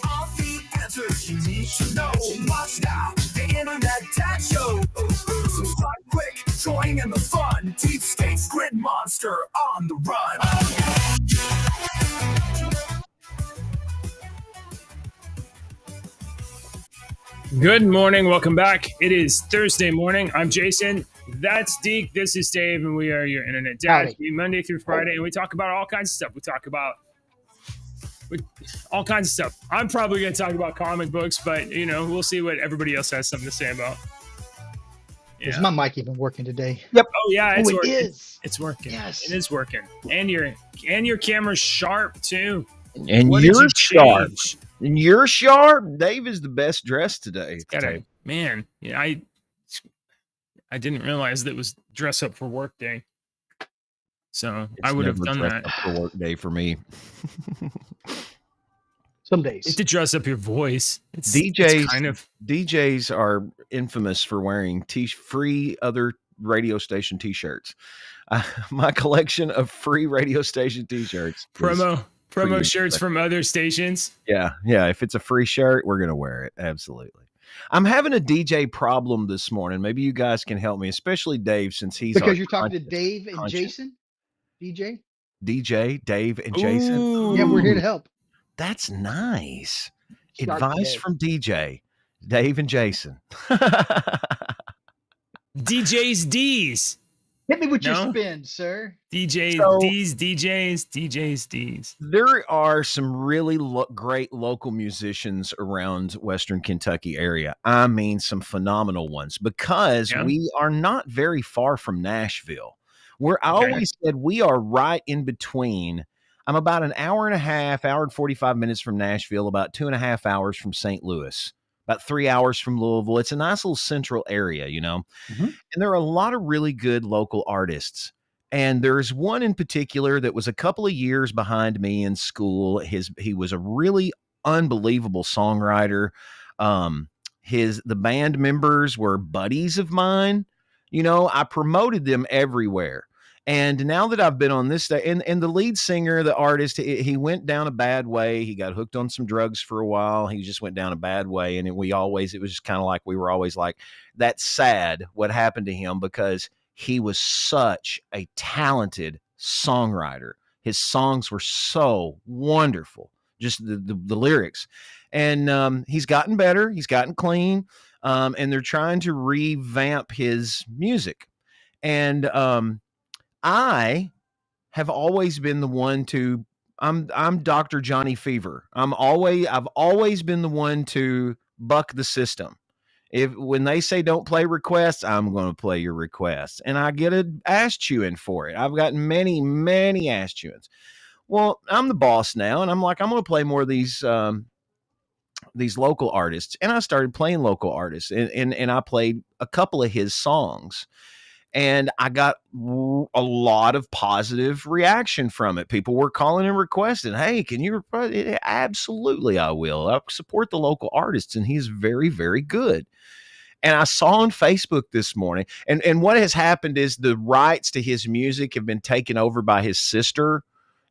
All the answers you need to know. Watch now, the Internet Dad Show. Subscribe quick, join in the fun. Deep State's Grid Monster on the run. Good morning. Welcome back. It is Thursday morning. I'm Jason. That's Deke. This is Dave, and we are your Internet Dad. Monday through Friday, and we talk about all kinds of stuff. We talk about all kinds of stuff. I'm probably going to talk about comic books, but, we'll see what everybody else has something to say about. Yeah. Is my mic even working today? Yep. Oh, yeah. It's working. It's working. Yes. It is working. And your camera's sharp, too. And you're sharp. And you're sharp. Dave is the best dressed today. Man, yeah, I didn't realize that it was dress up for work day. So I would have done that. Up for work day for me. Some days. It's to dress up your voice. DJs are infamous for wearing free other radio station T-shirts. My collection of free radio station T-shirts. Promo shirts from other stations. Yeah. If it's a free shirt, we're going to wear it. Absolutely. I'm having a DJ problem this morning. Maybe you guys can help me, especially Dave, since he's because you're talking to Dave and Jason. DJ, Dave, and Jason. Ooh. Yeah, we're here to help. That's nice. Advice from DJ, Dave, and Jason. DJ's D's. Hit me with your spin, sir. DJ's D's. There are some really great local musicians around Western Kentucky area. I mean, some phenomenal ones because we are not very far from Nashville. I always said we are right in between. I'm about an hour and 45 minutes from Nashville, about 2.5 hours from St. Louis. About 3 hours from Louisville. It's a nice little central area, Mm-hmm. And there are a lot of really good local artists. And there's one in particular that was a couple of years behind me in school. He was a really unbelievable songwriter. The band members were buddies of mine. I promoted them everywhere. And now that I've been on this day, and the lead singer, the artist, he went down a bad way. He got hooked on some drugs for a while. He just went down a bad way. And it was just kind of like, we were always like, that's sad what happened to him because he was such a talented songwriter. His songs were so wonderful, just the lyrics. And he's gotten better. He's gotten clean. And they're trying to revamp his music. And I have always been the one to I'm Dr. Johnny Fever. I've always been the one to buck the system. When they say don't play requests, I'm going to play your requests. And I get an ass chewing for it. I've gotten many, many ass chewings. Well, I'm the boss now, and I'm like, I'm going to play more of these local artists. And I started playing local artists, and I played a couple of his songs. And I got a lot of positive reaction from it. People were calling and requesting, hey, can you? Absolutely, I will. I support the local artists, and he's very, very good. And I saw on Facebook this morning, and what has happened is the rights to his music have been taken over by his sister.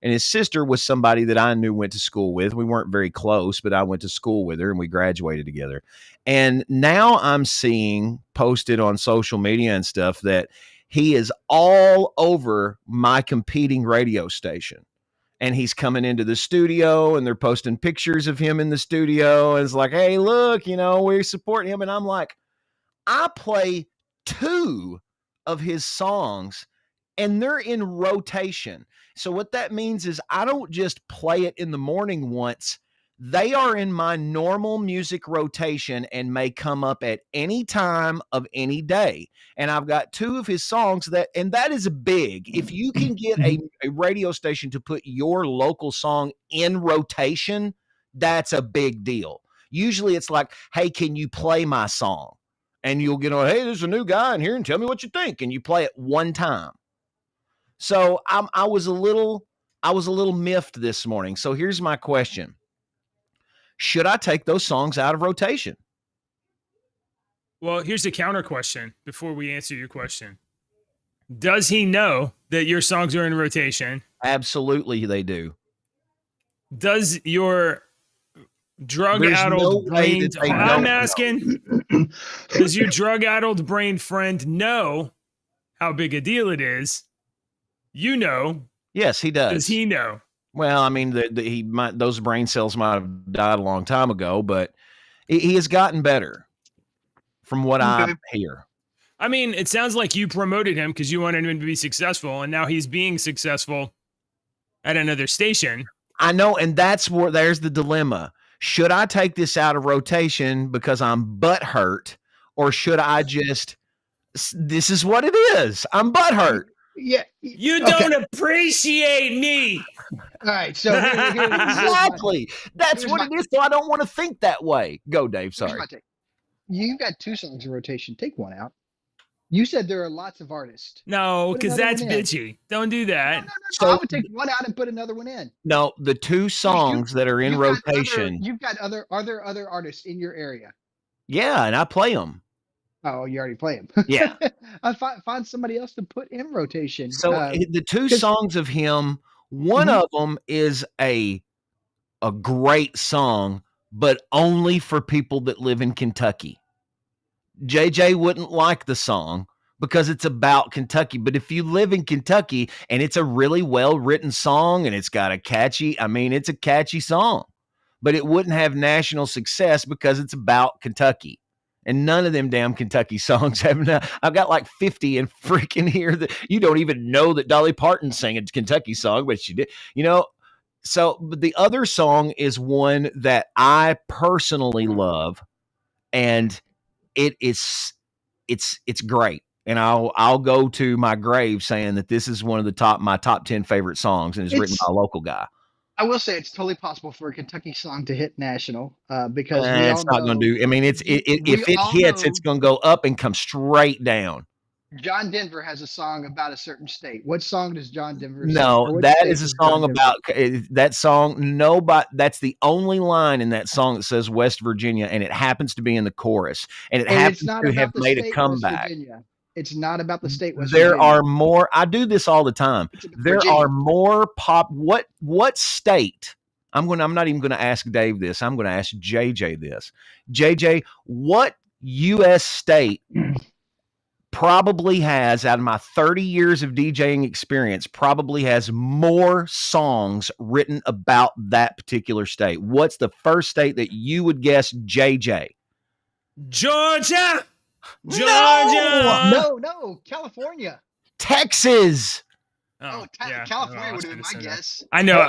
And his sister was somebody that I knew, went to school with. We weren't very close, but I went to school with her and we graduated together. And now I'm seeing posted on social media and stuff that he is all over my competing radio station. And he's coming into the studio and they're posting pictures of him in the studio. And it's like, hey, look, we support him. And I'm like, I play 2 of his songs and they're in rotation. So what that means is I don't just play it in the morning once. They are in my normal music rotation and may come up at any time of any day. And I've got 2 of his songs that is big. If you can get a radio station to put your local song in rotation, that's a big deal. Usually it's like, hey, can you play my song? And you'll get on, hey, there's a new guy in here and tell me what you think. And you play it one time. So I was a little miffed this morning. So here's my question. Should I take those songs out of rotation? Well, here's a counter question before we answer your question. Does he know that your songs are in rotation? Absolutely, they do. Does your no drug-addled way brain? that they I'm don't asking. Does your drug-addled brain friend know how big a deal it is? You know. Yes, he does. Does he know? Well, I mean, those brain cells might have died a long time ago, but he has gotten better from what I hear. I mean, it sounds like you promoted him because you wanted him to be successful, and now he's being successful at another station. I know, and there's the dilemma. Should I take this out of rotation because I'm butthurt, or should I just, this is what it is. I'm butthurt. Yeah. You don't appreciate me. All right. So exactly. That's what it is. So I don't want to think that way. Go, Dave. Sorry. You've got 2 songs in rotation. Take one out. You said there are lots of artists. No, because that's bitchy. Don't do that. No. So I would take one out and put another one in. No, the 2 songs that are in rotation. You've got are there other artists in your area? Yeah, and I play them. Oh, you already play them. Yeah. I find somebody else to put in rotation. So the 2 songs of him, one of them is a great song, but only for people that live in Kentucky. JJ wouldn't like the song because it's about Kentucky. But if you live in Kentucky and it's a really well-written song and it's got it's a catchy song, but it wouldn't have national success because it's about Kentucky. And none of them damn Kentucky songs have. I've got like 50 in freaking here that you don't even know that Dolly Parton sang a Kentucky song, but she did, So, but the other song is one that I personally love, and it's great. And I'll go to my grave saying that this is one of my top 10 favorite songs, and it's written by a local guy. I will say it's totally possible for a Kentucky song to hit national because it's not going to do. I mean, if it hits, it's going to go up and come straight down. John Denver has a song about a certain state. What song does John Denver sing? No, that is a song about that song. That's the only line in that song that says West Virginia, and it happens to be in the chorus, and it happens to have made a comeback. It's not about the state. There are more. I do this all the time. There are more pop. What state? I'm not even going to ask Dave this. I'm going to ask JJ this. JJ, what U.S. state probably has, out of my 30 years of DJing experience, probably has more songs written about that particular state? What's the first state that you would guess, JJ? Georgia. No, California. Texas. California would have been my guess. I know.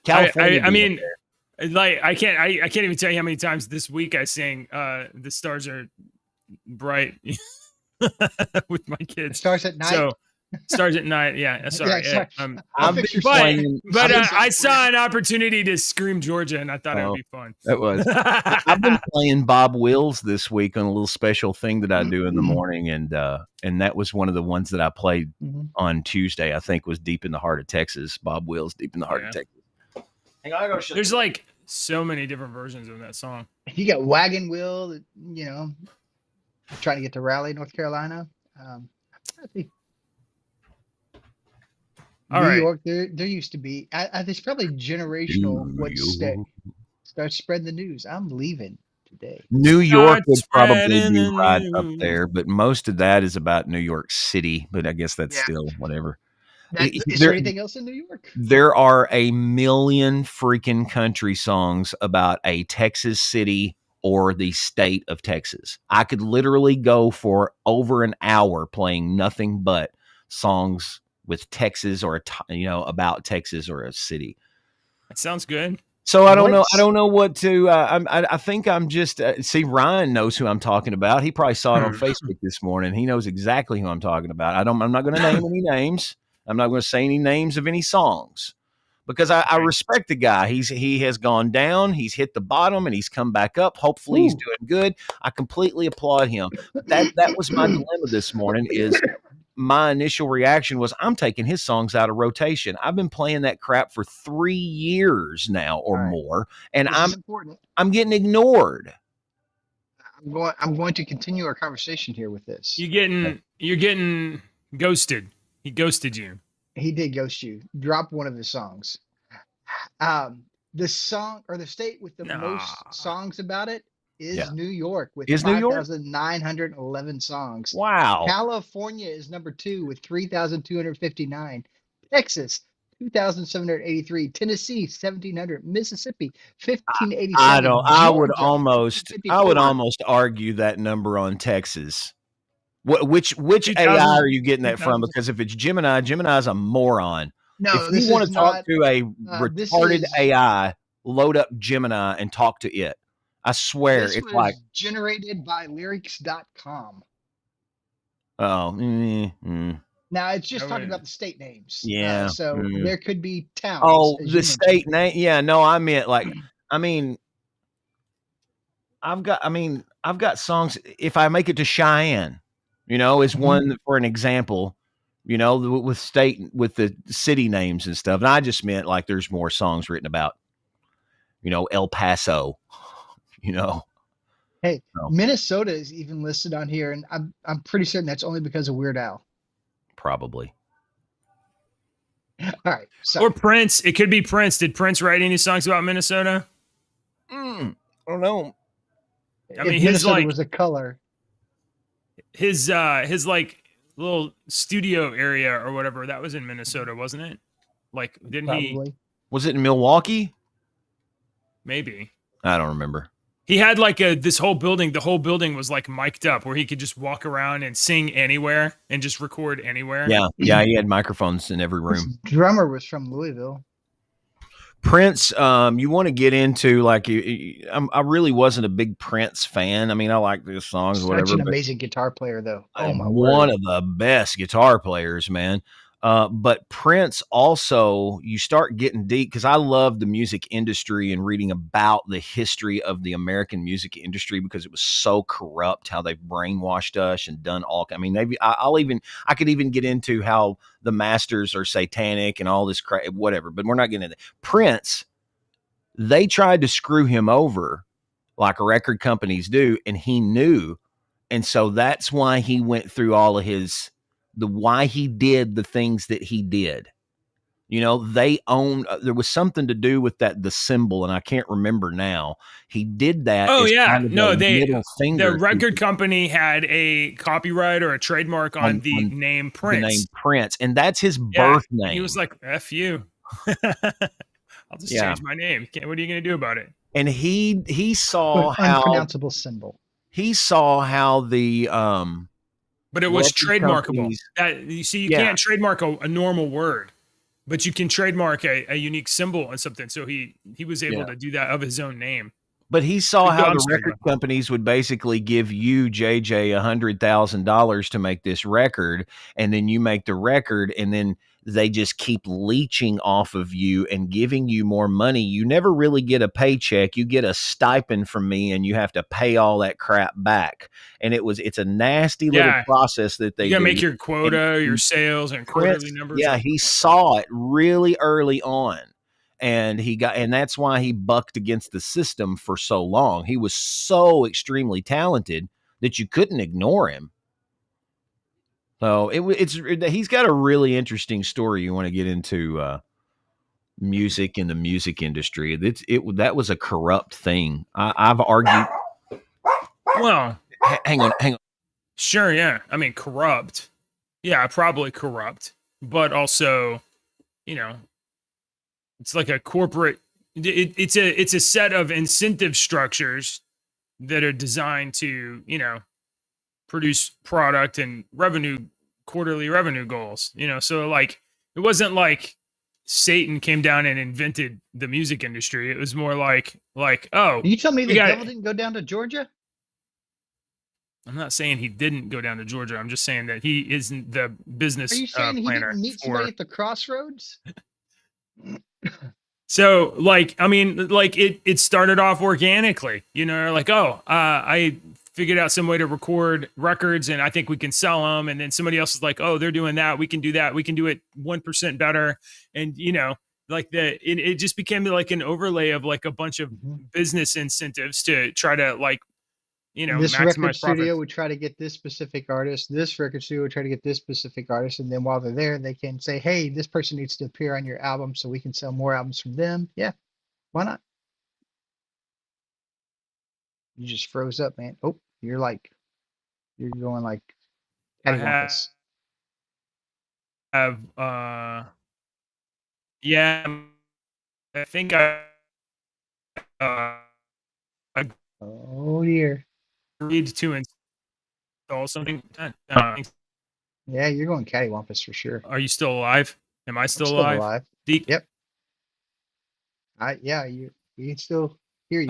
California. I mean, like I can't even tell you how many times this week I sang "The Stars Are Bright" with my kids. Stars at night. So Stars at night. Yeah, sorry. But I saw an opportunity to scream Georgia, and I thought it would be fun. That was. I've been playing Bob Wills this week on a little special thing that I do in the morning, and that was one of the ones that I played on Tuesday. I think was "Deep in the Heart of Texas." Bob Wills, "Deep in the Heart of Texas." Hang on, I gotta show There's like so many different versions of that song. You got Wagon Wheel, trying to get to Raleigh, North Carolina. New York, there used to be. There's probably generational. Start spreading the news. I'm leaving today. New York would probably be right up there, but most of that is about New York City. But I guess that's still whatever. Is there anything else in New York? There are a million freaking country songs about a Texas city or the state of Texas. I could literally go for over an hour playing nothing but songs with Texas or about Texas or a city. That sounds good. So I don't know. I don't know what to. I think I'm just. See, Ryan knows who I'm talking about. He probably saw it on Facebook this morning. He knows exactly who I'm talking about. I'm not going to name any names. I'm not going to say any names of any songs because I respect the guy. He has gone down. He's hit the bottom and he's come back up. Hopefully he's doing good. I completely applaud him. That was my dilemma this morning. Is my initial reaction was I'm taking his songs out of rotation. I've been playing that crap for 3 years now or more, and I'm getting ignored. I'm going to continue our conversation here with this. You're getting ghosted. He ghosted you. He did ghost you. Drop one of his songs. The song or the state with the most Nah. songs about it is Yeah. New York with Is New York? 5,911 songs. Wow. California is number 2 with 3,259. Texas, 2,783. Tennessee, 1,700. Mississippi, I don't. 1,587. I would Georgia, almost 1,554. argue that number on Texas. Which 2000, AI are you getting that from? 2000. Because if it's Gemini's a moron. If No, you this want is to talk not. to a This retarded is AI, load up Gemini and talk to it. I swear, this it's like, was generated by lyrics.com. oh, Now it's just I talking would- about the state names. yeah. So there could be towns. Oh, as the you state mentioned. name. Yeah, no, I meant like, I mean, I've got songs. If I make it to Cheyenne, is one for an example, with the city names and stuff. And I just meant like there's more songs written about, El Paso, Hey, So. Minnesota is even listed on here, and I'm pretty certain that's only because of Weird Al. Probably. All right. So Or Prince. It could be Prince. Did Prince write any songs about Minnesota? I don't know. I mean, if his Minnesota like was a color. his like little studio area or whatever, that was in Minnesota, wasn't it? Like, didn't he? Probably. Was it in Milwaukee? Maybe. I don't remember. He had like this whole building. The whole building was like mic'd up where he could just walk around and sing anywhere and just record anywhere. Yeah. He had microphones in every This room. drummer was from Louisville. Prince, you want to get into like, I really wasn't a big Prince fan. I mean, I like his songs, Such whatever. an but amazing guitar player, though. Oh my one word! of the best guitar players, man. But Prince also, you start getting deep because I love the music industry and reading about the history of the American music industry because it was so corrupt how they've brainwashed us and done all. I mean, I could even get into how the masters are satanic and all this crap, whatever. But we're not getting into that. Prince, they tried to screw him over like record companies do, and he knew, and so that's why he went through all of why he did the things that he did. They own, there was something to do with the symbol, and I can't remember now. He did that. Oh as yeah, kind of no, a middle finger the record company had a copyright or a trademark on the name Prince. The name Prince, and that's his birth name. He was like, "F you, I'll just change my name. What are you going to do about it?" And he saw how unpronounceable symbol. He saw how the but it was trademarkable. Companies, you see, you can't trademark a normal word, but you can trademark a unique symbol and something. So he was able to do that of his own name. But he saw how the record companies would basically give you, JJ, $100,000 to make this record, and then you make the record, and then they just keep leeching off of you and giving you more money. You never really get a paycheck. You get a stipend from me, and you have to pay all that crap back. And it's a nasty little process that they gotta make your quota, your sales, and quarterly numbers. Yeah, he saw it really early on. And that's why he bucked against the system for so long. He was so extremely talented that you couldn't ignore him. So he's got a really interesting story. You want to get into music and the music industry. That was a corrupt thing. I've argued. Well, hang on. Sure, yeah. I mean, corrupt. Yeah, probably corrupt, but also, it's like a corporate. It's a set of incentive structures that are designed to, produce product and quarterly revenue goals. So like it wasn't like Satan came down and invented the music industry. It was more like oh, you tell me the devil didn't go down to Georgia? I'm not saying he didn't go down to Georgia. I'm just saying that he isn't the business. Are you saying he planner didn't meet somebody at the crossroads? So like, I mean, like it started off organically, like, oh, I figured out some way to record records and I think we can sell them. And then somebody else is like, oh, they're doing that. We can do that. We can do it 1% better. And, like it just became like an overlay of like a bunch of business incentives to try to like, this record maximize profits. studio would try to get this specific artist. This record studio would try to get this specific artist, and then while they're there, they can say, "Hey, this person needs to appear on your album, so we can sell more albums from them." Yeah, why not? You just froze up, man. Oh, you're going like I cattywampus. have yeah, I think I Oh dear. agreed to install something. Yeah, you're going cattywampus for sure. Are you still alive? Am I I'm still still alive? alive. Deke? Yep. Yeah, you can still hear you.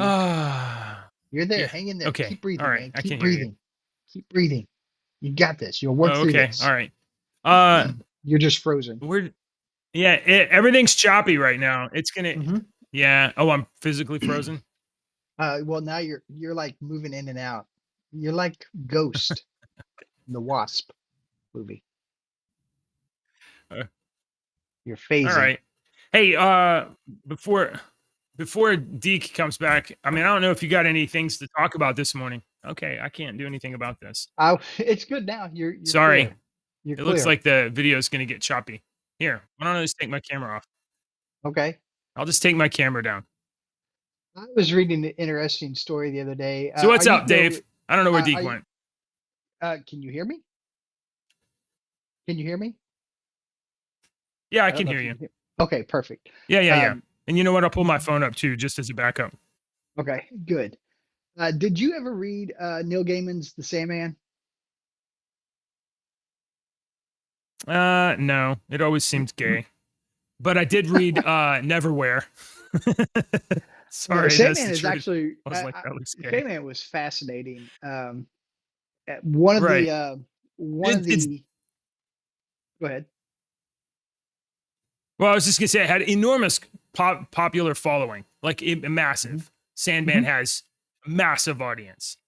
You're there. Yeah, Hang in there. okay, Keep breathing, all right, man. I Keep can hear you. breathing. Keep breathing. You got this. You'll work Oh, through okay, this. all right. You're just frozen. Everything's choppy right now. It's gonna. Mhm. Yeah. Oh, I'm physically frozen. Well, now you're like moving in and out. You're like Ghost, in the Wasp movie. Uh, You're phasing. All right. Hey, before Deke comes back, I mean, I don't know if you got any things to talk about this morning. Okay, I can't do anything about this. It's good now. You're Sorry. clear. You're It looks clear. like the video is going to get choppy. Here, why don't I just take my camera off? Okay. I'll just take my camera down. I was reading an interesting story the other day. So what's are you up, Dave? familiar- I don't know where are Deke you- went. Can you hear me? Can you hear me? Yeah, I don't can know hear if you. can hear- Okay, perfect. Yeah. Um, And you know what? I'll pull my phone up too, just as a backup. Okay, good. Did you ever read Neil Gaiman's The Sandman? No, it always seemed gay. But I did read Neverwhere. Sorry, that's Sandman the is truth. actually I was like, that looks gay. Sandman was fascinating. One of Right. the It's- go ahead. Well, I was just gonna say it had enormous popular following, like massive. Sandman has a massive audience.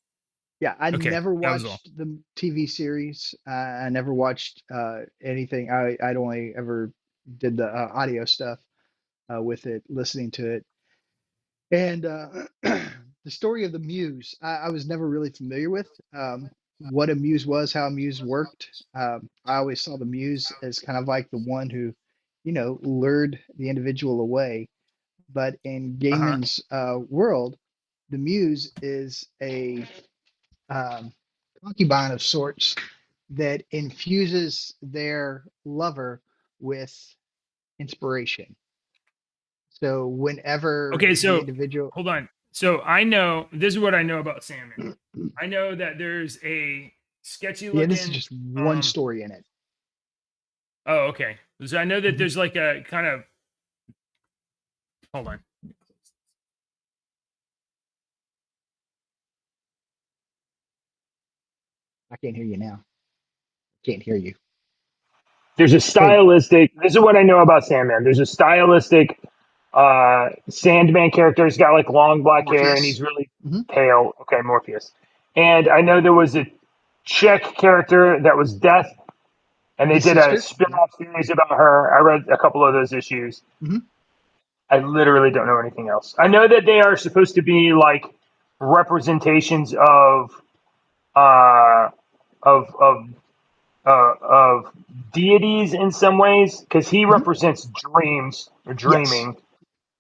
Yeah, I Okay, never that was all. watched the TV series. I never watched anything. I'd only ever did the audio stuff with it, listening to it. And the story of the Muse, I was never really familiar with what a Muse was, how a Muse worked. I always saw the Muse as kind of like the one who, lured the individual away. But in Gaiman's world, the Muse is a concubine of sorts that infuses their lover with inspiration. So whenever Okay, the so individual, hold on. So I know this is what I know about Sandman. I know that there's a sketchy looking. yeah, this is just one story in it. Oh, okay. So I know that Mhm. there's like a kind of. Hold on. I can't hear you now. Can't hear you. There's a stylistic. This is what I know about Sandman. There's a stylistic Sandman character. He's got like long black hair and Morpheus. he's really Mhm. pale. Okay, Morpheus. And I know there was a Czech character that was Death, and they His did sister? a spin-off series about her. I read a couple of those issues. Mhm. I literally don't know anything else. I know that they are supposed to be like representations of of deities in some ways, because he Mhm. represents dreams or dreaming,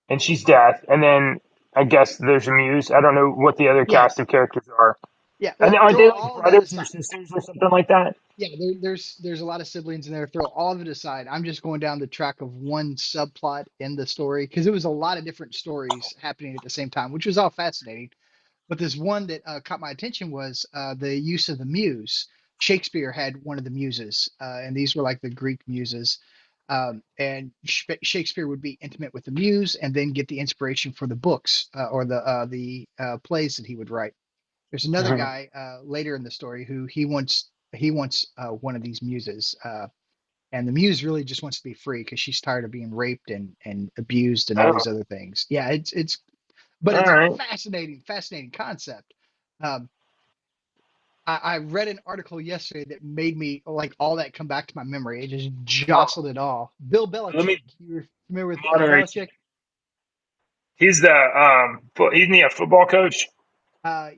and she's death. And then I guess there's a muse. I don't know what the other Yeah. cast of characters are. Yeah. And Well, aren't throw they all like of that brothers or aside. sisters or something like that? Yeah, there's a lot of siblings in there. Throw all of it aside. I'm just going down the track of one subplot in the story because it was a lot of different stories happening at the same time, which was all fascinating. But this one that caught my attention was the use of the muse. Shakespeare had one of the muses, and these were like the Greek muses. And Shakespeare would be intimate with the muse, and then get the inspiration for the books or the plays that he would write. There's another Mhm. guy later in the story who he wants one of these muses, and the muse really just wants to be free because she's tired of being raped and abused and all these other things. Yeah, but it's All a right. fascinating concept. Um, I read an article yesterday that made me like all that come back to my memory. It just jostled it all. Bill Belichick. You're familiar with moderate. Belichick? He's the he's the football coach.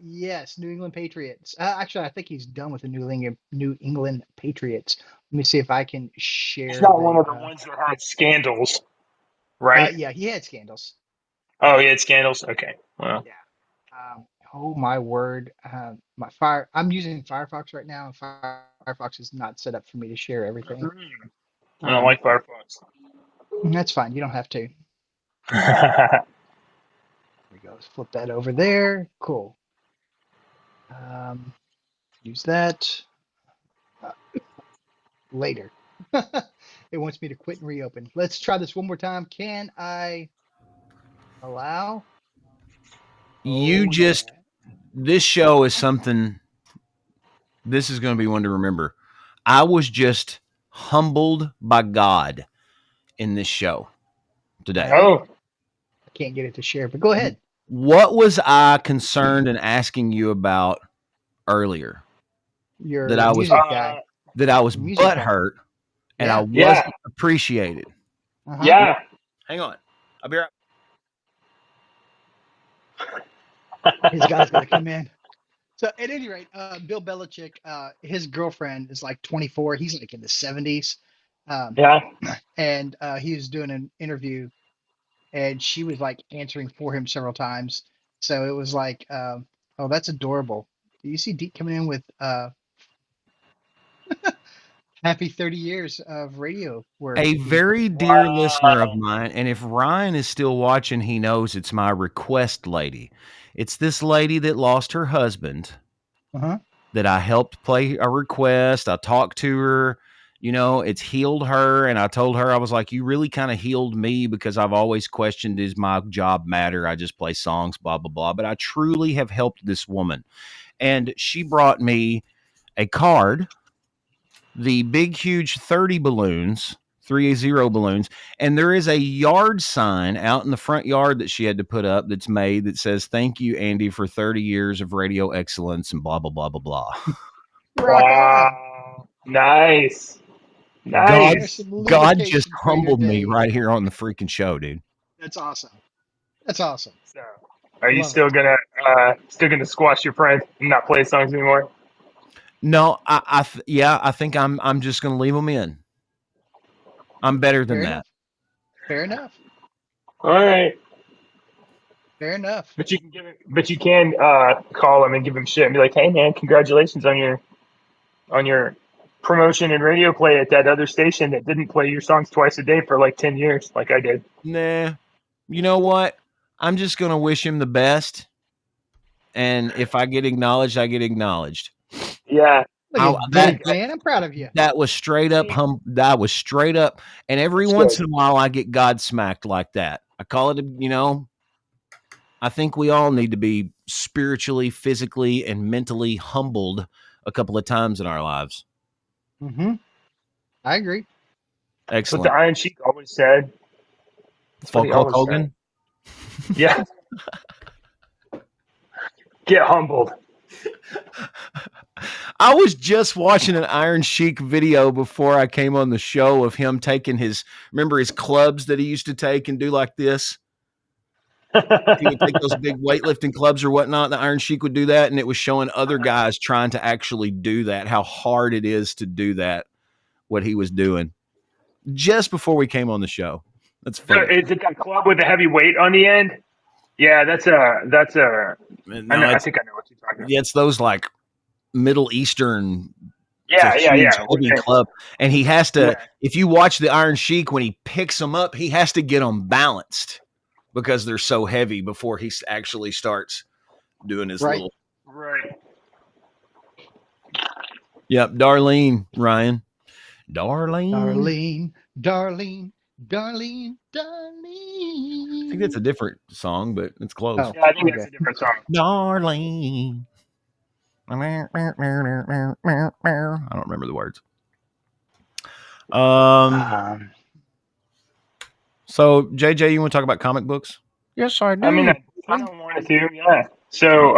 Yes, New England Patriots. Actually, I think he's done with the New England Patriots. Let me see if I can He's share not one the. of the ones that had scandals, right? Yeah, he had scandals. Oh, he had scandals. Okay. Well. Yeah. Oh my word. My fire. I'm using Firefox right now, and Firefox is not set up for me to share everything. I don't like Firefox. That's fine. You don't have to. There we go. Let's flip that over there. Cool. Use that later. It wants me to quit and reopen. Let's try this one more time. Can I allow? You Oh, just, yeah. this show is something, this is going to be one to remember. I was just humbled by God in this show today. Oh, I can't get it to share, but go ahead. What was I concerned and asking you about earlier? You're That a I was music guy. that I was Music guy. butthurt and Yeah. I wasn't appreciated. Uh-huh. yeah. Hang on. I'll be right. His guy's got to come in. So at any rate, Bill Belichick, his girlfriend is like 24. He's like in the 70s. Yeah. And he was doing an interview and she was like answering for him several times. So it was like, oh, that's adorable. Do you see Deke coming in with happy 30 years of radio work? A very dear listener of mine, and if Ryan is still watching, he knows it's my request lady. It's this lady that lost her husband Uh-huh. that I helped play a request. I talked to her. You know, it's healed her. And I told her, I was like, you really kind of healed me because I've always questioned, does my job matter? I just play songs, blah, blah, blah. But I truly have helped this woman. And she brought me a card, the big, huge 30 balloons, 30 balloons. And there is a yard sign out in the front yard that she had to put up that's made that says, thank you, Andy, for 30 years of radio excellence and blah, blah, blah, blah, blah. Wow. Nice. Nice. God just humbled me right here on the freaking show, dude. That's awesome. That's awesome. So, are you still gonna squash your friend and not play songs anymore? No, I think I'm just gonna leave them in. I'm better than that. Fair enough. All right. Fair enough. But you can call him and give him shit and be like, hey man, congratulations on your promotion and radio play at that other station that didn't play your songs twice a day for like 10 years, like I did. Nah. You know what? I'm just gonna wish him the best. And if I get acknowledged, I get acknowledged. Yeah. Man, I'm proud of you. That was straight up that was straight up. And every once in a while I get God smacked like that. I call it, I think we all need to be spiritually, physically, and mentally humbled a couple of times in our lives. Mm-hmm. I agree. Excellent. What the Iron Sheik always said. Fuck Hulk Hogan? Yeah. Get humbled. I was just watching an Iron Sheik video before I came on the show of him taking his clubs that he used to take and do like this. He would take those big weightlifting clubs or whatnot. The Iron Sheik would do that, and it was showing other guys trying to actually do that, how hard it is to do that, what he was doing. Just before we came on the show. That's funny. So is it that club with a heavy weight on the end? Yeah, I think I know what you're talking about. Yeah, it's those like Middle Eastern yeah. club. And he has to, if you watch the Iron Sheik, when he picks them up, he has to get them balanced because they're so heavy before he actually starts doing his little. Right. Yep. Darlene, Ryan. Darlene. I think that's a different song, but it's close. Oh, yeah, I think that's a different song. Darlene. I don't remember the words. So JJ, you want to talk about comic books? Yes, I do. I mean, I don't want to. Yeah. So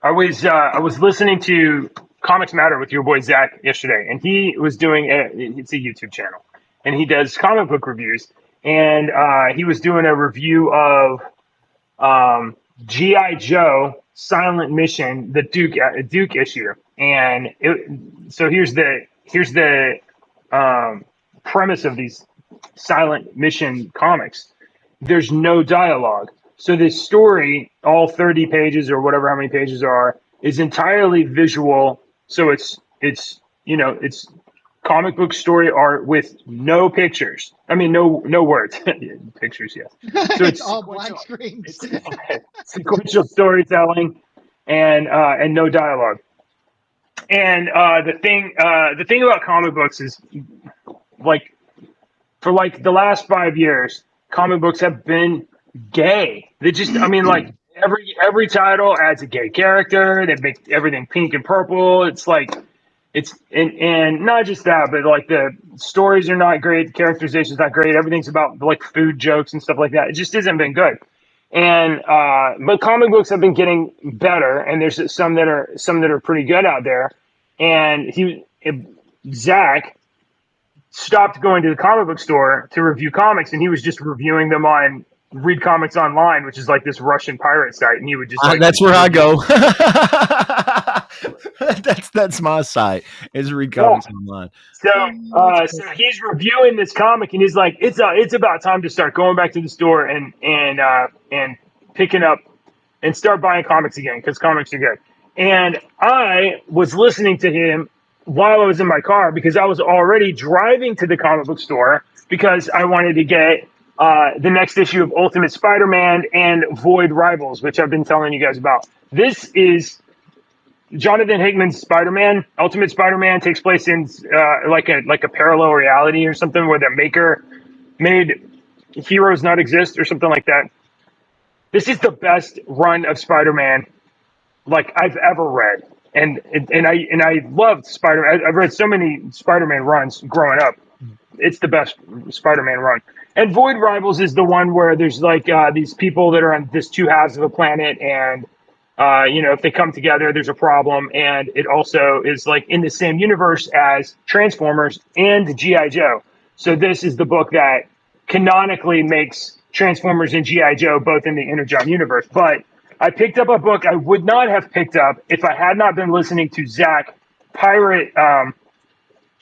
I was listening to Comics Matter with your boy Zach yesterday, and he was doing it's a YouTube channel, and he does comic book reviews, and he was doing a review of G.I. Joe Silent Mission, the Duke issue, and so here's the premise of these Silent Mission comics. There's no dialogue, so this story, all 30 pages or whatever how many pages there are, is entirely visual. So it's comic book story art with no pictures. I mean, no words. Pictures, yes. So It's all black screens. It's sequential storytelling and no dialogue. And the thing about comic books is, like, for like the last 5 years, comic books have been gay. They just, I mean, like every title adds a gay character. They make everything pink and purple. It's like, and not just that, but like the stories are not great, the characterization's not great. Everything's about like food jokes and stuff like that. It just hasn't been good. And but comic books have been getting better, and there's some that are pretty good out there. And Zach stopped going to the comic book store to review comics, and he was just reviewing them on Read Comics Online, which is like this Russian pirate site, and he would just that's where I go. that's my site, is Read Comics Online. So he's reviewing this comic, and he's like, it's about time to start going back to the store and picking up and start buying comics again, because comics are good. And I was listening to him while I was in my car, because I was already driving to the comic book store because I wanted to get the next issue of Ultimate Spider-Man and Void Rivals, which I've been telling you guys about. This is Jonathan Hickman's Spider-Man. Ultimate Spider-Man takes place in like a parallel reality or something, where the maker made heroes not exist or something like that. This is the best run of Spider-Man like I've ever read. And I loved Spider-Man. I've read so many Spider-Man runs growing up. It's the best Spider-Man run. And Void Rivals is the one where there's like these people that are on this two halves of a planet, and if they come together, there's a problem. And it also is like in the same universe as Transformers and G.I. Joe. So this is the book that canonically makes Transformers and G.I. Joe both in the Energon universe. But I picked up a book I would not have picked up if I had not been listening to Zach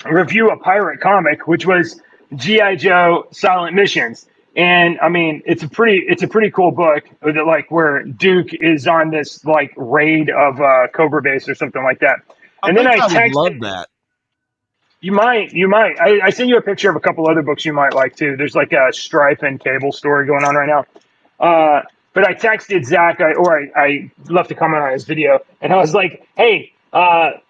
review a pirate comic, which was G.I. Joe Silent Missions. And I mean, it's a pretty cool book that, like, where Duke is on this like raid of Cobra Base or something like that. And then I texted, would love that. You might. I sent you a picture of a couple other books you might like too. There's like a Strife and Cable story going on right now. But I texted Zach, I left a comment on his video, and I was like, hey,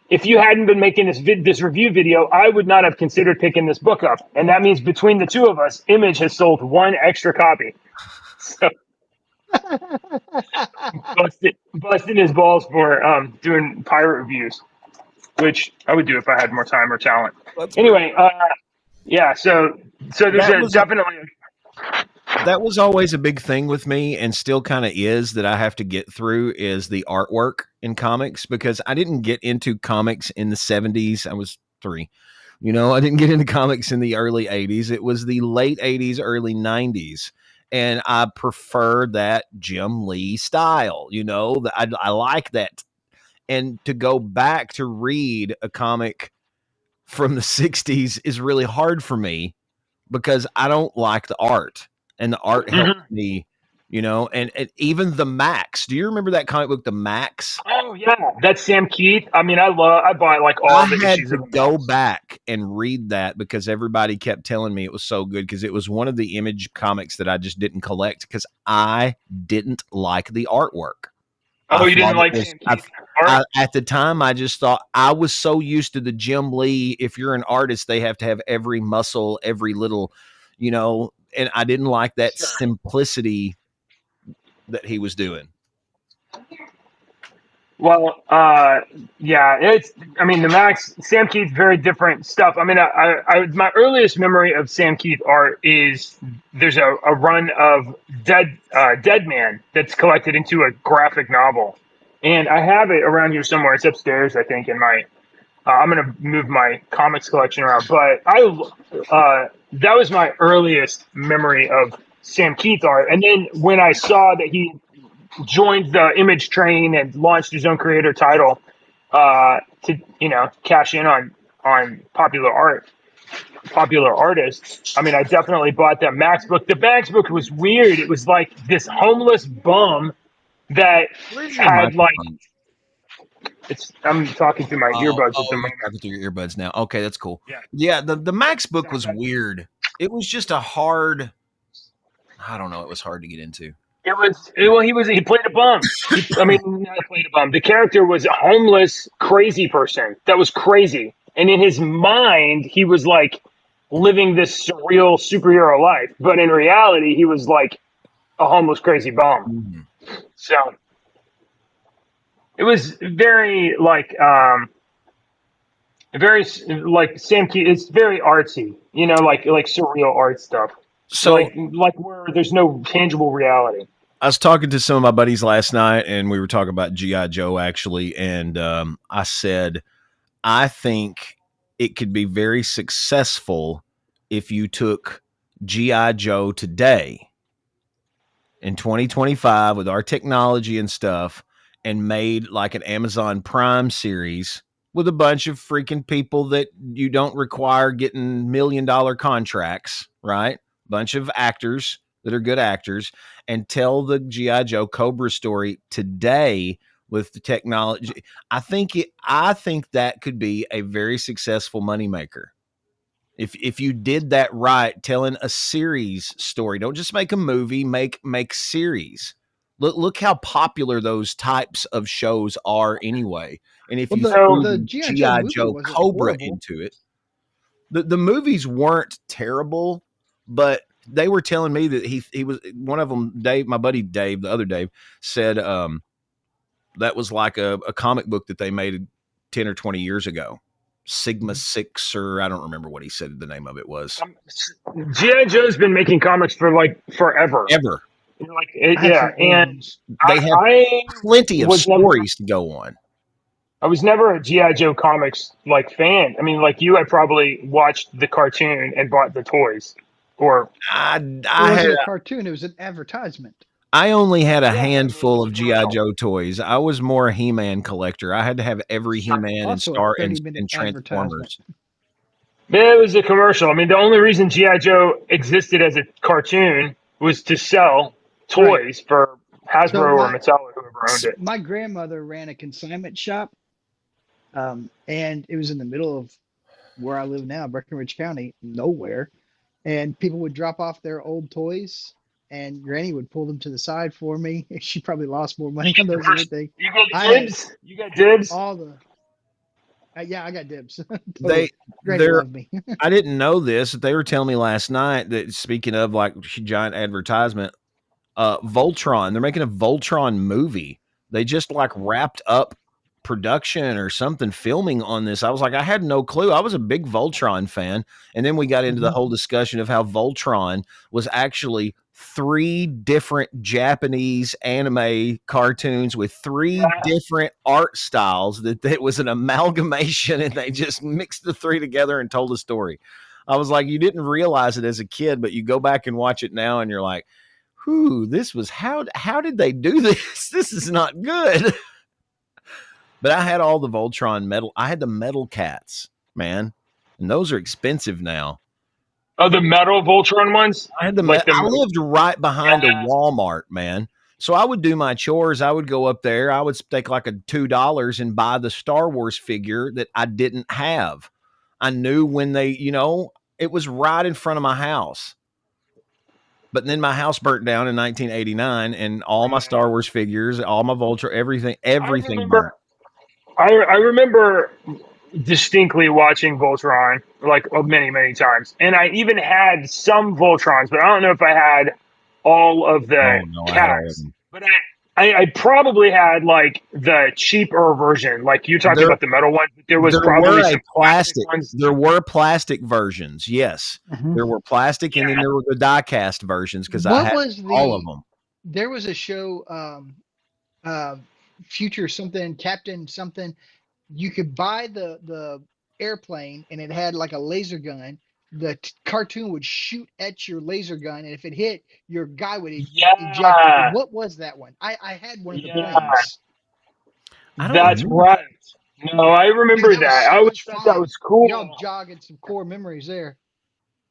if you hadn't been making this review video, I would not have considered picking this book up. And that means between the two of us, Image has sold one extra copy. So busting his balls for doing pirate reviews, which I would do if I had more time or talent. Anyway, yeah, so there's definitely... That was always a big thing with me, and still kind of is, that I have to get through, is the artwork in comics, because I didn't get into comics in the 70s. I was 3. I didn't get into comics in the early 80s. It was the late 80s, early 90s. And I prefer that Jim Lee style, I like that. And to go back to read a comic from the 60s is really hard for me, because I don't like the art. And the art helped me, and even the Max. Do you remember that comic book, The Max? Oh yeah, that's Sam Keith. I mean, I bought like all the issues. I had to go back and read that, because everybody kept telling me it was so good, because it was one of the Image comics that I just didn't collect because I didn't like the artwork. Oh, you didn't like Sam Keith art? At the time, I just thought, I was so used to the Jim Lee. If you're an artist, they have to have every muscle, every little, and I didn't like that simplicity that he was doing. Well, yeah, the Max, Sam Keith, very different stuff. I mean, I my earliest memory of Sam Keith art is there's a run of Dead Man that's collected into a graphic novel. And I have it around here somewhere. It's upstairs, I think, in my, I'm going to move my comics collection around. But that was my earliest memory of Sam Keith art. And then when I saw that he joined the image train and launched his own creator title to cash in on popular artists. I mean, I definitely bought that Max book. The Max book was weird. It was like this homeless bum that Where's your had like microphone? I'm talking through my earbuds at the You're moment. talking through your earbuds now. Okay, that's cool. Yeah. Yeah, the Max book was weird. It was just a hard. I don't know. It was hard to get into. He played a bum. Not played a bum. The character was a homeless, crazy person that was crazy, and in his mind, he was like living this surreal superhero life, but in reality, he was like a homeless, crazy bum. Mm-hmm. So it was very Sam Key. It's very artsy, like surreal art stuff. So like where there's no tangible reality. I was talking to some of my buddies last night, and we were talking about G.I. Joe actually, and I said I think it could be very successful if you took G.I. Joe today in 2025 with our technology and stuff and made like an Amazon Prime series with a bunch of freaking people that you don't require getting $1 million contracts, right? Bunch of actors that are good actors, and tell the G.I. Joe Cobra story today with the technology. I think that could be a very successful moneymaker. If you did that right, telling a series story, don't just make a movie, make series. Look how popular those types of shows are anyway. And if you threw the the G.I. Joe G.I. movie Joe wasn't Cobra horrible. into it, the movies weren't terrible, but they were telling me that he was one of them. Dave, my buddy Dave, the other Dave, said that was like a comic book that they made 10 or 20 years ago. Sigma 6, or I don't remember what he said the name of it was. G.I. Joe's been making comics for like forever. Ever. And they have plenty of stories to go on. I was never a G.I. Joe comics like fan. I mean, like you, I probably watched the cartoon and bought the toys. Or it wasn't a cartoon; it was an advertisement. I only had a handful of G.I. Joe toys. I was more a He-Man collector. I had to have every He-Man and Star and Transformers. Yeah, it was a commercial. I mean, the only reason G.I. Joe existed as a cartoon was to sell toys for Hasbro or Mattel or whoever owned it. My grandmother ran a consignment shop, and it was in the middle of where I live now, Breckenridge County, nowhere. And people would drop off their old toys, and Granny would pull them to the side for me. She probably lost more money on those anything. You got dibs? You got dibs? All the yeah, I got dibs. Totally. Granny loved me. I didn't know this. They were telling me last night that, speaking of like giant advertisement, Voltron, they're making a Voltron movie. They just like wrapped up production or something, filming on this. I was like, I had no clue. I was a big Voltron fan. And then we got into the whole discussion of how Voltron was actually 3 different Japanese anime cartoons with 3 different art styles, that it was an amalgamation, and they just mixed the 3 together and told a story. I was like, you didn't realize it as a kid, but you go back and watch it now and you're like, whew, this was how did they do this? This is not good. But I had all the Voltron metal. I had the metal cats, man. And those are expensive now. Oh, the metal Voltron ones? I had I lived right behind a Walmart, man. So I would do my chores. I would go up there. I would take like a $2 and buy the Star Wars figure that I didn't have. I knew when they, it was right in front of my house. But then my house burnt down in 1989, and all my Star Wars figures, all my Voltron, everything burnt. I remember distinctly watching Voltron like many, many times. And I even had some Voltrons, but I don't know if I had all of the cats. But I probably had like the cheaper version. Like you talked about the metal one, but there probably some plastic ones. There were plastic versions, yes. There were plastic, and then there were the die-cast versions, because I had all of them. There was a show, Future something, Captain something. You could buy the airplane, and it had like a laser gun. the cartoon would shoot at your laser gun, and if it hit, your guy would eject. Yeah. What was that one? I had one of the Yeah. planes. I don't That's remember right. No, I remember Dude, that. was I so always much thought fun. that was cool. Y'all jogging some core memories there.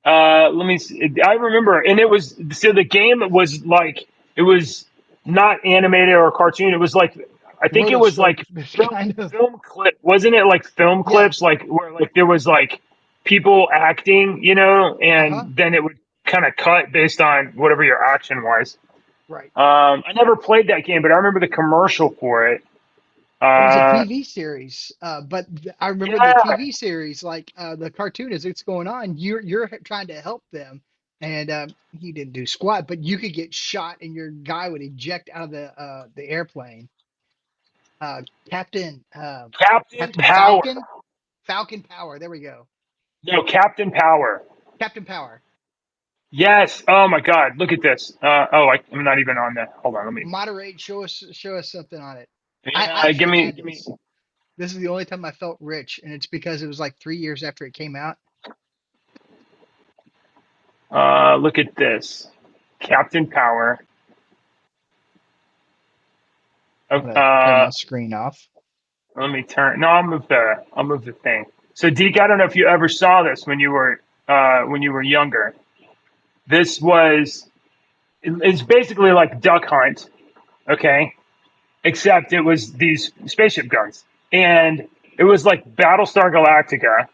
Let me see. I remember, and it was so the game was like it was not animated or cartoon. It was like I think it was like Rotoscope, kind of. film clip, wasn't it? Like film clips, like where like there was like people acting, you know, and then it would kind of cut based on whatever your action was. Right. I never played that game, but I remember the commercial for it. It was a TV series, but I remember the TV series, like the cartoon as it's going on, you're trying to help them, and he didn't do squat, but you could get shot and your guy would eject out of the airplane. Captain Power. Falcon Power. There we go. No, Captain Power. Captain Power. Yes. Oh my God. Look at this. I'm not even on that. Hold on. Let me moderate. Show us something on it. Yeah, give me. This is the only time I felt rich, and it's because it was like 3 years after it came out. Look at this, Captain Power. Turn my screen off. Let me turn. No, I'll move the thing. So, Deke, I don't know if you ever saw this when you were younger. This was. It's basically like Duck Hunt, okay? Except it was these spaceship guns. And it was like Battlestar Galactica.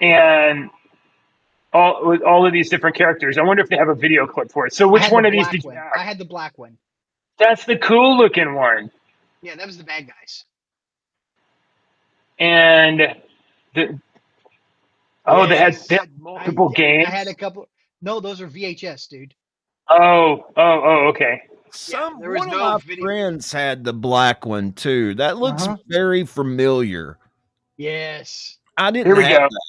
And all of these different characters. I wonder if they have a video clip for it. So which one of these did you have? I had the black one. That's the cool looking one. Yeah, that was the bad guys. And they had multiple games. I had a couple. No, those are VHS, dude. Oh, okay. One of my friends had the black one too. That looks very familiar. Yes. I didn't have that.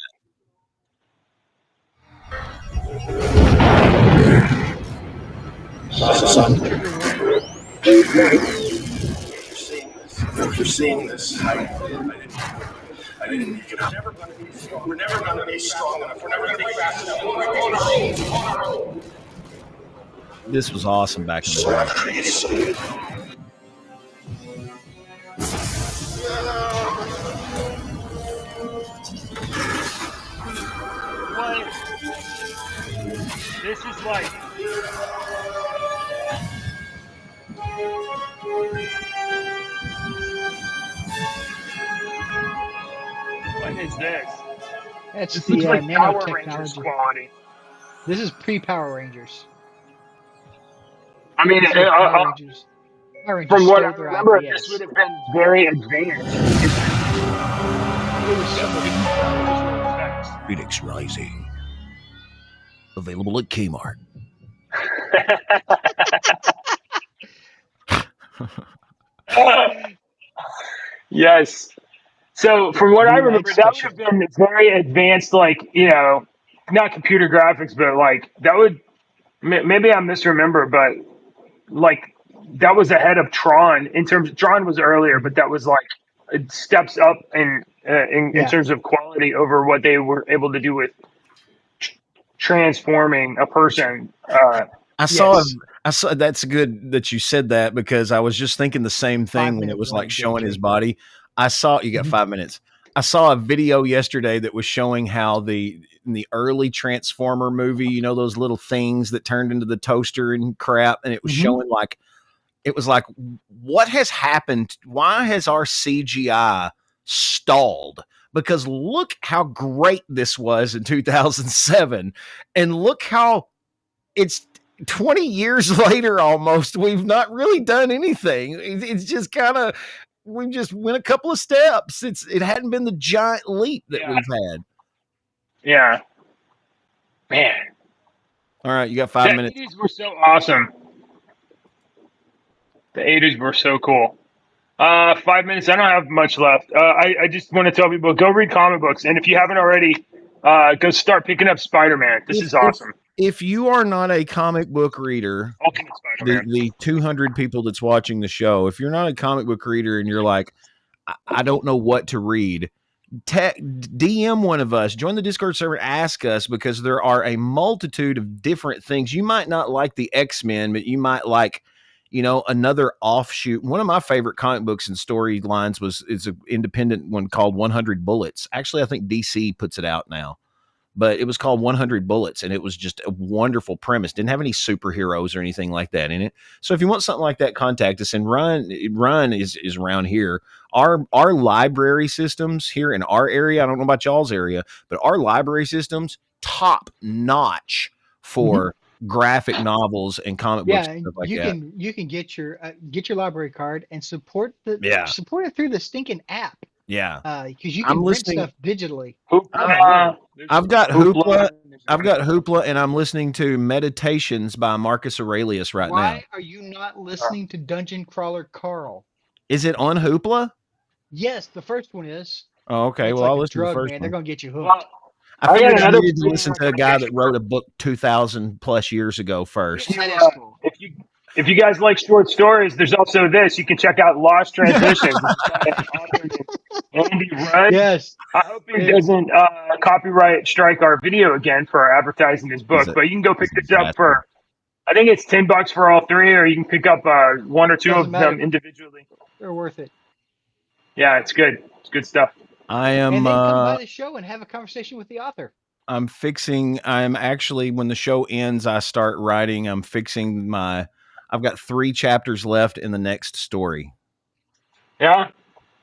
Son, you're seeing this. I didn't make it up. We're never going to be strong enough. We're never going to be fast enough. We're on our own. This was awesome back in the day. What? This is like. What is this? That's This the looks like Power Rangers nanotechnology. quality. This is pre-Power Rangers. I mean, Power Rangers from what I stole their remember, ideas. this would have been very advanced. Phoenix Rising. Available at Kmart. Yes. So from what I remember, that would have been very advanced, like, you know, not computer graphics, but like that would, maybe I misremember, but like that was ahead of Tron in terms of, Tron was earlier, but that was like it steps up in terms of quality over what they were able to do with transforming a person. I saw. That's good that you said that, because I was just thinking the same thing when it was like showing his body. I saw, you got 5 minutes. I saw a video yesterday that was showing how in the early Transformer movie, you know, those little things that turned into the toaster and crap. And it was showing like, it was like, what has happened? Why has our CGI stalled? Because look how great this was in 2007. And look how it's 20 years later almost. We've not really done anything. It's just kind of, we just went a couple of steps. It hadn't been the giant leap that we've had. Yeah. Man. All right, you got 5 minutes. The 80s were so awesome. The 80s were so cool. 5 minutes. I don't have much left. I just want to tell people, go read comic books. And if you haven't already, go start picking up Spider-Man. This is awesome. If you are not a comic book reader, the 200 people that's watching the show, if you're not a comic book reader and you're like, I don't know what to read, DM one of us, join the Discord server, ask us, because there are a multitude of different things. You might not like the X-Men, but you might like, another offshoot. One of my favorite comic books and storylines is an independent one called 100 Bullets. Actually, I think DC puts it out now. But it was called 100 Bullets, and it was just a wonderful premise. Didn't have any superheroes or anything like that in it. So if you want something like that, contact us. And Run is around here. Our library systems here in our area, I don't know about y'all's area, but our library systems, top notch for graphic novels and comic books and stuff like that. You can get your library card and support it through the stinking app. Yeah, because you can print stuff digitally. I've got Hoopla. And I'm listening to Meditations by Marcus Aurelius right now. Why are you not listening to Dungeon Crawler Carl? Is it on Hoopla? Yes, the first one is. Oh, okay. It's Well, I'll like listen to the first one. They're gonna get you hooked. Well, I figured I needed to listen to a guy that wrote a book 2,000 plus years ago first. If you guys like short stories, there's also this. You can check out Lost Transitions. Andy Rudd. Yes. I hope he doesn't copyright strike our video again for advertising his book. But you can go pick this up for, I think it's $10 for all three, or you can pick up one or two of them individually. They're worth it. Yeah, it's good. It's good stuff. And then come by the show and have a conversation with the author. I'm actually, when the show ends, I start writing. I've got 3 chapters left in the next story. Yeah.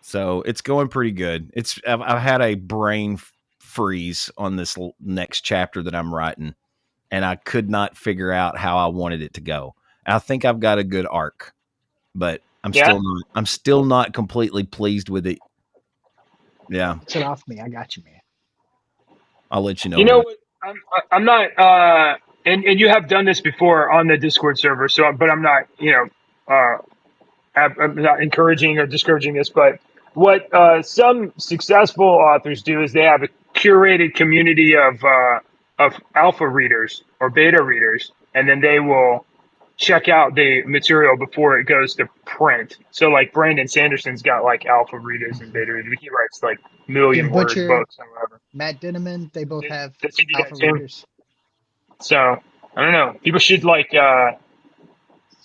So it's going pretty good. I've had a brain freeze on this next chapter that I'm writing, and I could not figure out how I wanted it to go. I think I've got a good arc, but I'm still not completely pleased with it. Yeah. Sit off me. I got you, man. I'll let you know. You know what? I'm not, and you have done this before on the Discord server. But I'm not, I'm not encouraging or discouraging this. But what some successful authors do is they have a curated community of alpha readers or beta readers, and then they will check out the material before it goes to print. So like Brandon Sanderson's got like alpha readers and beta readers. He writes like million word books and whatever. Matt Dinneman, they both have alpha readers. So I don't know. People should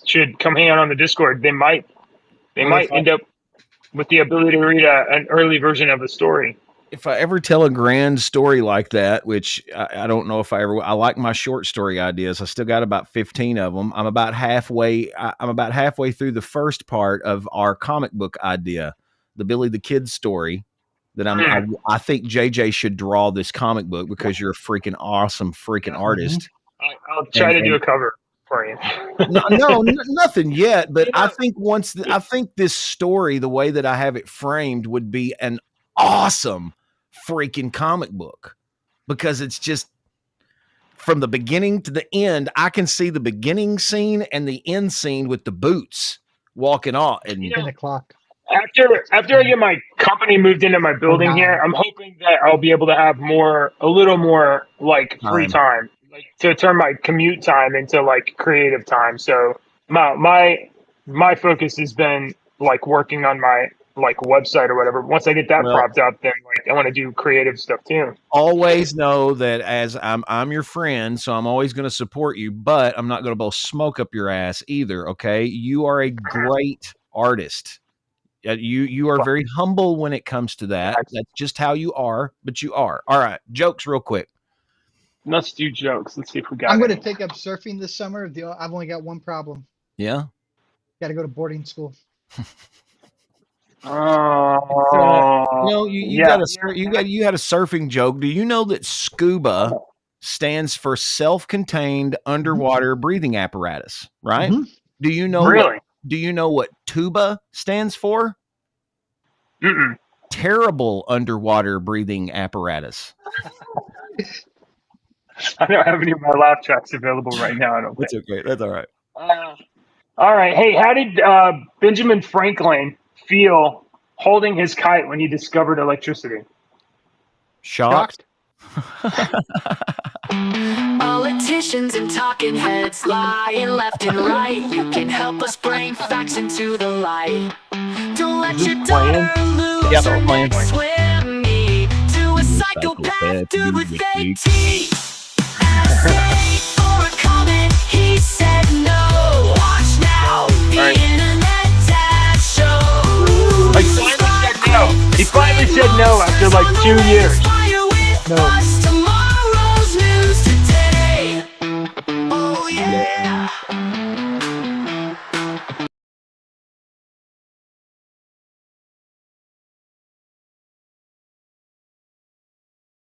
should come hang out on the Discord. They might end up with the ability to read an early version of a story. If I ever tell a grand story like that, which I don't know if I like my short story ideas. I still got about 15 of them. I'm about halfway through the first part of our comic book idea, the Billy the Kid story. That I think JJ should draw this comic book because you're a freaking awesome artist. I'll try to do a cover for you. no, nothing yet. But I think I think this story, the way that I have it framed, would be an awesome freaking comic book, because it's just from the beginning to the end. I can see the beginning scene and the end scene with the boots walking off and 10 o'clock. After I get my company moved into my building here, I'm hoping that I'll be able to have a little more like free time, like to turn my commute time into like creative time. So my focus has been like working on my like website or whatever. Once I get that propped up, then like I want to do creative stuff too. Always know that as I'm your friend, so I'm always going to support you, but I'm not going to blow smoke up your ass either. Okay, you are a great artist. You are very humble when it comes to that. That's just how you are, but you are. All right, jokes real quick. Let's do jokes. Let's see if we got I'm going to take up surfing this summer. I've only got one problem. Yeah? Got to go to boarding school. You had a surfing joke. Do you know that SCUBA stands for self-contained underwater breathing apparatus, right? Mm-hmm. Do you know really? Do you know what TUBA stands for? Mm-mm. Terrible underwater breathing apparatus. I don't have any of my laugh tracks available right now. I don't think. That's okay. That's all right. All right. Hey, how did Benjamin Franklin feel holding his kite when he discovered electricity? Shocked. Politicians and talking heads lying left and right. You can help us bring facts into the light. Don't let your daughter lose her next swim meet. dude with fake teeth. Asked Nate for a comment, he said no. Watch now, the Internet Dad Show. He finally said no after like 2 years. No.